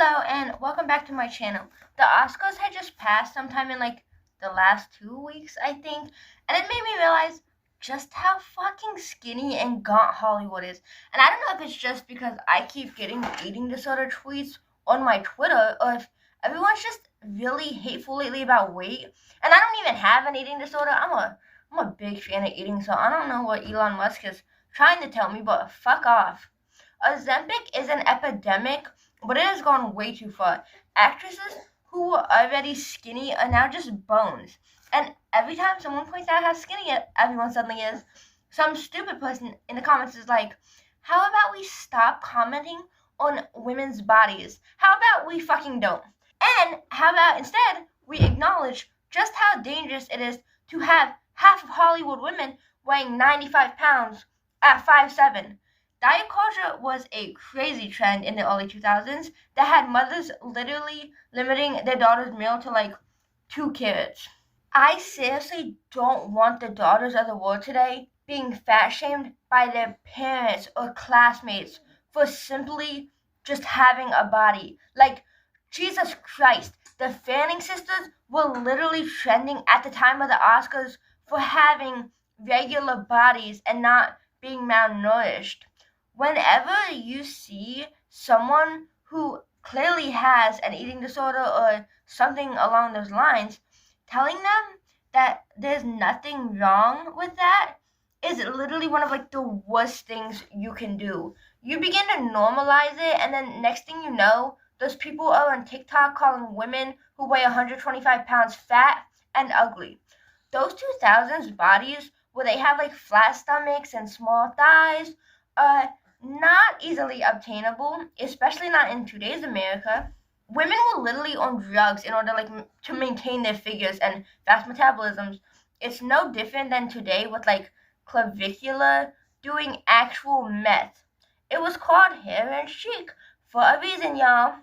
Hello and welcome back to my channel. The Oscars had just passed sometime in the last 2 weeks, I think, and it made me realize just how fucking skinny and gaunt Hollywood is. And I don't know if it's just because I keep getting eating disorder tweets on my Twitter or if everyone's just really hateful lately about weight. And I don't even have an eating disorder. I'm a big fan of eating, so I don't know what Elon Musk is trying to tell me, but fuck off. Ozempic is an epidemic, but it has gone way too far. Actresses who were already skinny are now just bones. And every time someone points out how skinny everyone suddenly is, some stupid person in the comments is like, how about we stop commenting on women's bodies? How about we fucking don't? And how about instead we acknowledge just how dangerous it is to have half of Hollywood women weighing 95 pounds at 5'7". Diet culture was a crazy trend in the early 2000s that had mothers literally limiting their daughter's meal to 2 carrots. I seriously don't want the daughters of the world today being fat shamed by their parents or classmates for simply just having a body. Like, Jesus Christ, the Fanning sisters were literally trending at the time of the Oscars for having regular bodies and not being malnourished. Whenever you see someone who clearly has an eating disorder or something along those lines, telling them that there's nothing wrong with that is literally one of the worst things you can do. You begin to normalize it, and then next thing you know, those people are on TikTok calling women who weigh 125 pounds fat and ugly. Those 2000s bodies where they have flat stomachs and small thighs are not easily obtainable, especially not in today's America. Women were literally on drugs in order to maintain their figures and fast metabolisms. It's no different than today with clavicular doing actual meth. It was called heroin chic for a reason, y'all.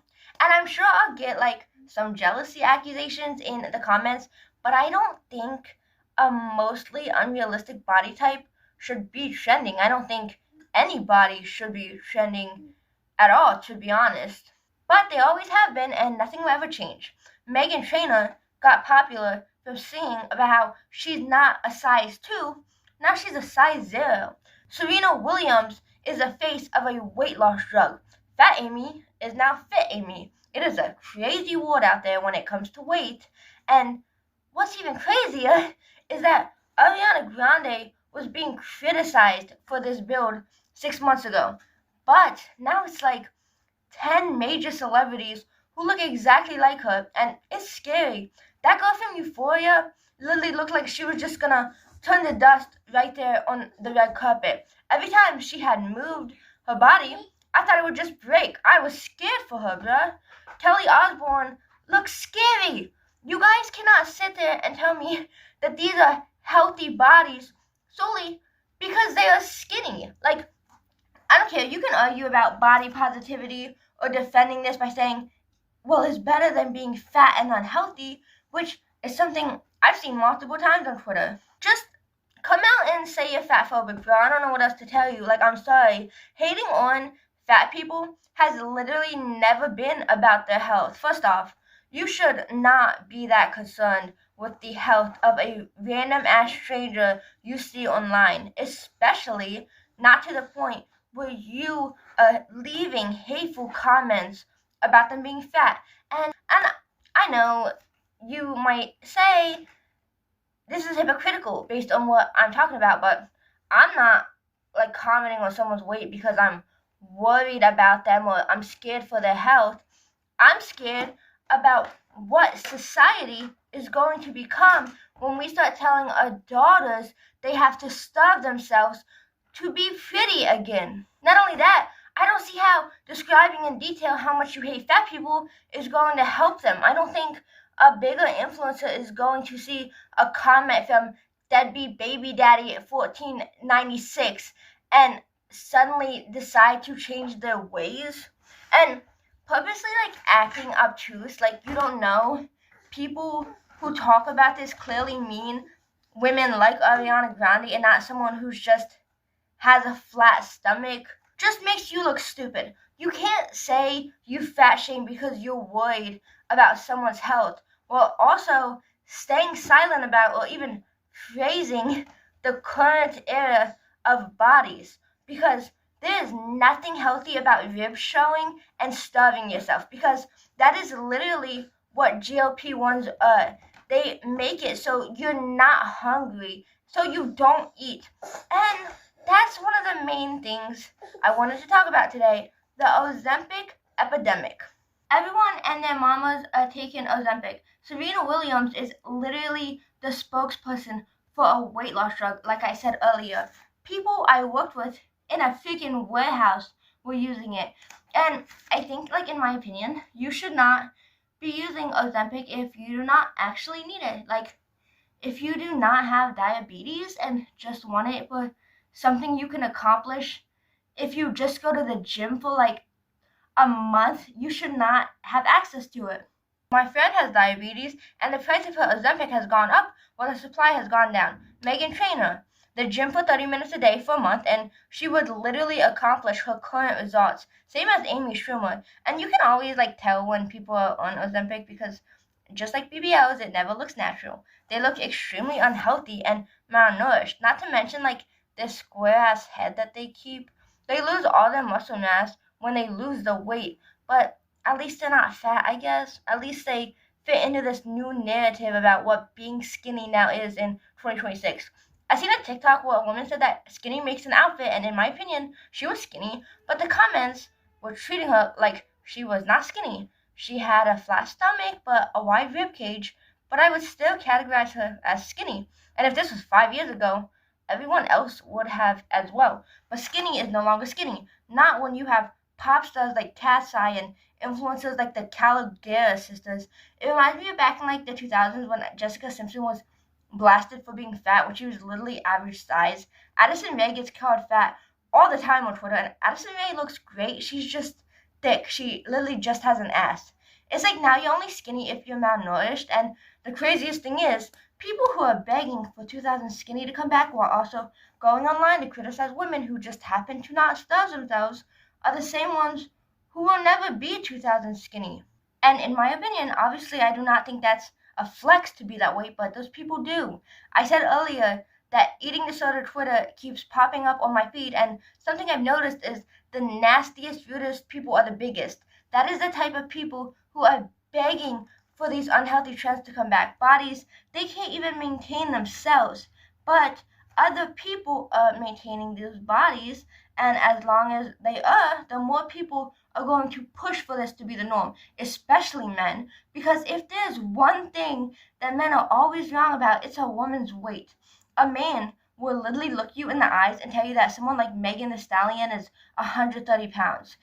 And I'm sure I'll get some jealousy accusations in the comments, but I don't think a mostly unrealistic body type should be trending. I don't think anybody should be trending at all, to be honest. But they always have been, and nothing will ever change. Meghan Trainor got popular for singing about how she's not a size 2, now she's a size 0. Serena Williams is the face of a weight loss drug. Fat Amy is now Fit Amy. It is a crazy world out there when it comes to weight. And what's even crazier is that Ariana Grande was being criticized for this build 6 months ago. But now it's 10 major celebrities who look exactly like her, and it's scary. That girl from Euphoria literally looked like she was just gonna turn to dust right there on the red carpet. Every time she had moved her body, I thought it would just break. I was scared for her, bruh. Kelly Osbourne looks scary. You guys cannot sit there and tell me that these are healthy bodies solely because they are skinny. I don't care. You can argue about body positivity or defending this by saying, well, it's better than being fat and unhealthy, which is something I've seen multiple times on Twitter. Just come out and say you're fat phobic, bro. I don't know what else to tell you. I'm sorry. Hating on fat people has literally never been about their health. First off, you should not be that concerned with the health of a random ass stranger you see online, especially not to the point where you are leaving hateful comments about them being fat. And I know you might say this is hypocritical based on what I'm talking about, but I'm not commenting on someone's weight because I'm worried about them or I'm scared for their health. I'm scared about what society is going to become when we start telling our daughters they have to starve themselves to be pretty again. Not only that, I don't see how describing in detail how much you hate fat people is going to help them. I don't think a bigger influencer is going to see a comment from deadbeat baby daddy at 1496 and suddenly decide to change their ways and purposely acting obtuse like you don't know. People who talk about this clearly mean women like Ariana Grande and not someone who's just has a flat stomach. Just makes you look stupid. You can't say you fat shame because you're worried about someone's health, while also staying silent about or even praising the current era of bodies, because there is nothing healthy about ribs showing and starving yourself, because that is literally what GLP-1s are. They make it so you're not hungry, so you don't eat. And that's one of the main things I wanted to talk about today, the Ozempic epidemic. Everyone and their mamas are taking Ozempic. Serena Williams is literally the spokesperson for a weight loss drug, like I said earlier. People I worked with in a freaking warehouse were using it. And I think, like, in my opinion, you should not be using Ozempic if you do not actually need it. Like, if you do not have diabetes and just want it for something you can accomplish, if you just go to the gym for like a month, you should not have access to it. My friend has diabetes, and the price of her Ozempic has gone up while the supply has gone down. Megan Trainor, the gym for 30 minutes a day for a month, and she would literally accomplish her current results. Same as Amy Schumer. And you can always like tell when people are on Ozempic because just like BBLs, it never looks natural. They look extremely unhealthy and malnourished. Not to mention like this square ass head that they keep. They lose all their muscle mass when they lose the weight, but at least they're not fat, I guess. At least they fit into this new narrative about what being skinny now is in 2026. I seen a TikTok where a woman said that skinny makes an outfit, and in my opinion, she was skinny, but the comments were treating her like she was not skinny. She had a flat stomach but a wide rib cage, but I would still categorize her as skinny. And if this was 5 years ago, everyone else would have as well. But skinny is no longer skinny. Not when you have pop stars like Cassie and influencers like the Calogera sisters. It reminds me of back in like the 2000s when Jessica Simpson was blasted for being fat when she was literally average size. Addison Rae gets called fat all the time on Twitter, and Addison Rae looks great. She's just thick. She literally just has an ass. It's like now you're only skinny if you're malnourished, and the craziest thing is, people who are begging for 2000 skinny to come back while also going online to criticize women who just happen to not starve themselves are the same ones who will never be 2000 skinny. And in my opinion, obviously I do not think that's a flex to be that way, but those people do. I said earlier that eating disorder Twitter keeps popping up on my feed, and something I've noticed is the nastiest, rudest people are the biggest. That is the type of people who are begging for these unhealthy trends to come back. Bodies they can't even maintain themselves, but other people are maintaining these bodies, and as long as they are, the more people are going to push for this to be the norm, especially men, because if there's one thing that men are always wrong about, it's a woman's weight. A man will literally look you in the eyes and tell you that someone like Megan Thee Stallion is 130 pounds.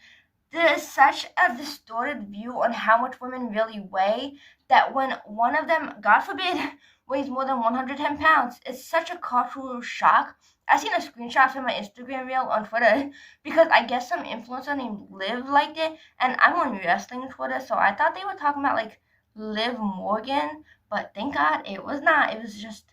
There is such a distorted view on how much women really weigh that when one of them, God forbid, weighs more than 110 pounds, it's such a cultural shock. I seen a screenshot from my Instagram reel on Twitter because I guess some influencer named Liv liked it, and I'm on wrestling Twitter, so I thought they were talking about like Liv Morgan, but thank God it was not. It was just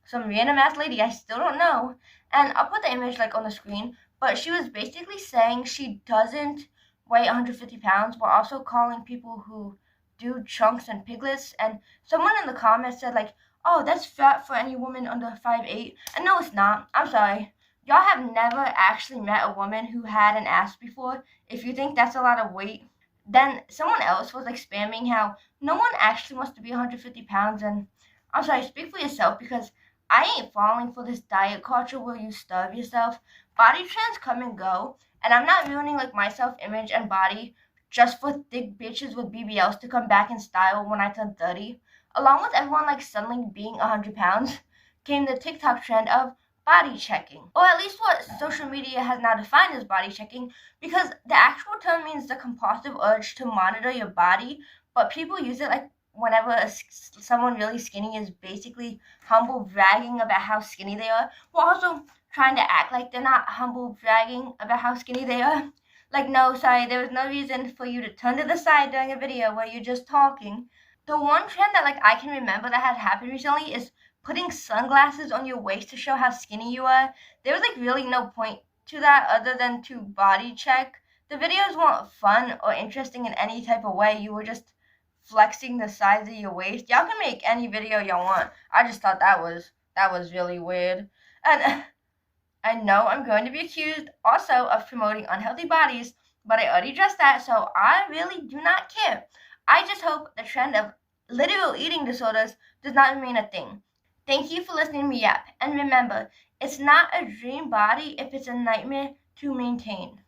some random ass lady I still don't know, and I'll put the image like on the screen, but she was basically saying she doesn't weigh 150 pounds while also calling people who do chunks and piglets, and someone in the comments said like, oh, that's fat for any woman under 5'8", and no, it's not. I'm sorry. Y'all have never actually met a woman who had an ass before. If you think that's a lot of weight, then someone else was like spamming how no one actually wants to be 150 pounds, and I'm sorry, speak for yourself, because I ain't falling for this diet culture where you starve yourself. Body trends come and go, and I'm not ruining like my self-image and body just for thick bitches with BBLs to come back in style when I turn 30. Along with everyone like suddenly being 100 pounds, came the TikTok trend of body checking, or at least what social media has now defined as body checking, because the actual term means the compulsive urge to monitor your body, but people use it like whenever someone really skinny is basically humble bragging about how skinny they are, while also trying to act like they're not humble bragging about how skinny they are. Like, no, sorry, there was no reason for you to turn to the side during a video where you're just talking. The one trend that like I can remember that had happened recently is putting sunglasses on your waist to show how skinny you are. There was like really no point to that other than to body check The videos weren't fun or interesting in any type of way. You were just flexing the size of your waist. Y'all can make any video y'all want. I just thought that was really weird. And I know I'm going to be accused also of promoting unhealthy bodies, but I already addressed that, so I really do not care. I just hope the trend of literal eating disorders does not remain a thing. Thank you for listening to me yap, and remember, it's not a dream body if it's a nightmare to maintain.